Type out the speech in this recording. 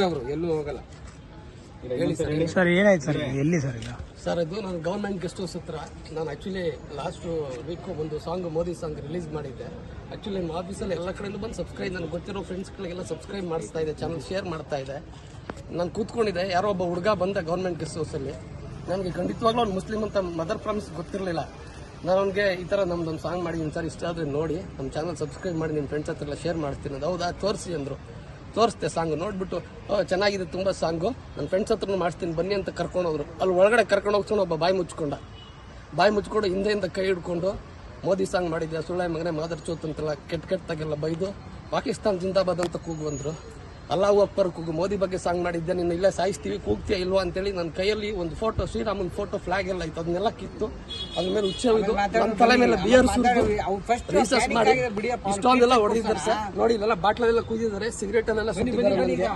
ಅವರು ಎಲ್ಲೂ ಹೋಗಲ್ಲ. ಹೇಳಿ ಸರ್ ಏನಾಯ್ತು ಸರ್ ಎಲ್ಲಿ ಸರ್ ಈಗ ಸರ್ ಅದು ನಾನು ಗವರ್ಮೆಂಟ್ ಗೆಸ್ಟ್ ಹೌಸ್ ಹತ್ರ ನಾನು ಆಕ್ಚುಲಿ ಲಾಸ್ಟ್ ವೀಕ್ ಒಂದು ಸಾಂಗ್ ಮೋದಿ ಸಾಂಗ್ ರಿಲೀಸ್ ಮಾಡಿದ್ದೆ. ಆಕ್ಚುಲಿ ನಮ್ಮ ಆಫೀಸಲ್ಲಿ ಎಲ್ಲ ಕಡೆಯಿಂದ ಬಂದು ಸಬ್ಸ್ಕ್ರೈಬ್ ನನಗೆ ಗೊತ್ತಿರೋ ಫ್ರೆಂಡ್ಸ್ಗಳಿಗೆಲ್ಲ ಸಬ್ಸ್ಕ್ರೈಬ್ ಮಾಡಿಸ್ತಾ ಇದೆ, ಚಾನಲ್ ಶೇರ್ ಮಾಡ್ತಾ ಇದೆ. ನಾನು ಕೂತ್ಕೊಂಡಿದ್ದೆ, ಯಾರೋ ಒಬ್ಬ ಹುಡುಗ ಬಂದ ಗವರ್ಮೆಂಟ್ ಗೆಸ್ಟ್ ಹೌಸಲ್ಲಿ. ನನಗೆ ಖಂಡಿತವಾಗ್ಲೂ ಅವ್ನು ಮುಸ್ಲಿಂ ಅಂತ ಮದರ್ ಪ್ರಾಮಿಸ್ ಗೊತ್ತಿರಲಿಲ್ಲ. ನಾನು ಅವ್ನಿಗೆ ಈ ಥರ ನಮ್ದೊಂದು ಸಾಂಗ್ ಮಾಡಿದ್ದೀನಿ ಸರ್, ಇಷ್ಟ ಆದರೆ ನೋಡಿ ನಮ್ಮ ಚಾನಲ್ ಸಬ್ಸ್ಕ್ರೈಬ್ ಮಾಡಿ ನಿಮ್ಮ ಫ್ರೆಂಡ್ಸ್ ಹತ್ರ ಎಲ್ಲ ಶೇರ್ ಮಾಡ್ತೀನಿ. ಅದು ಹೌದಾ ತೋರಿಸಿ ಅಂದರು. ತೋರಿಸ್ದೆ ಸಾಂಗ್ ನೋಡ್ಬಿಟ್ಟು ಚೆನ್ನಾಗಿದೆ ತುಂಬ ಸಾಂಗು, ನನ್ನ ಫ್ರೆಂಡ್ಸ್ ಹತ್ರ ಮಾಡಿಸ್ತೀನಿ ಬನ್ನಿ ಅಂತ ಕರ್ಕೊಂಡು ಹೋದ್ರು. ಅಲ್ಲಿ ಒಳಗಡೆ ಕರ್ಕೊಂಡು ಹೋಗ್ಕೊಂಡು ಒಬ್ಬ ಬಾಯಿ ಮುಚ್ಕೊಂಡು ಹಿಂದೆಯಿಂದ ಕೈ ಹಿಡ್ಕೊಂಡು ಮೋದಿ ಸಾಂಗ್ ಮಾಡಿದ್ದೆ, ಸುಳ್ಳೆ ಮಗನೇ ಮಾದರ್ ಚೋತ್ ಅಂತೆಲ್ಲ ಕೆಟ್ಟದಾಗೆಲ್ಲ ಬೈದು ಪಾಕಿಸ್ತಾನ್ ಜಿಂದಾಬಾದ್ ಅಂತ ಕೂಗು ಅಂದರು. ಅಲ್ಲಾಹು ಅಕ್ಬರ್ ಕೂಗು, ಮೋದಿ ಬಗ್ಗೆ ಸಾಂಗ್ ಮಾಡಿದ್ದೆ, ನಿನ್ನ ಇಲ್ಲೇ ಸಾಯಿಸ್ತೀವಿ ಕೂಗ್ತೀಯ ಇಲ್ವಾ ಅಂತೇಳಿ ನನ್ನ ಕೈಯಲ್ಲಿ ಒಂದು ಫೋಟೋ, ಶ್ರೀರಾಮನ್ ಫೋಟೋ ಫ್ಲಾಗ್ ಎಲ್ಲ ಇತ್ತು, ಅದನ್ನೆಲ್ಲ ಕಿತ್ತು ಅದ್ರ ಮೇಲೆ ಹುಚ್ಚವಿದು ನನ್ನ ತಲೆ ಮೇಲೆ ಬಿಯರ್ ಸುರಿದು ರೀಸರ್ಚ್ ಮಾಡಿ ಇಷ್ಟೊಂದೆಲ್ಲ ಹೊಡೆದಿದ್ದಾರೆ ಸರ್. ನೋಡಿ ಇಲ್ಲೆಲ್ಲ ಬಾಟ್ಲೆಲ್ಲ ಕೂದಿದ್ದಾರೆ, ಸಿಗರೇಟ್ ಅಲ್ಲೆಲ್ಲ ಸುತ್ತಿದ್ದಾರೆ ನನಗೆ.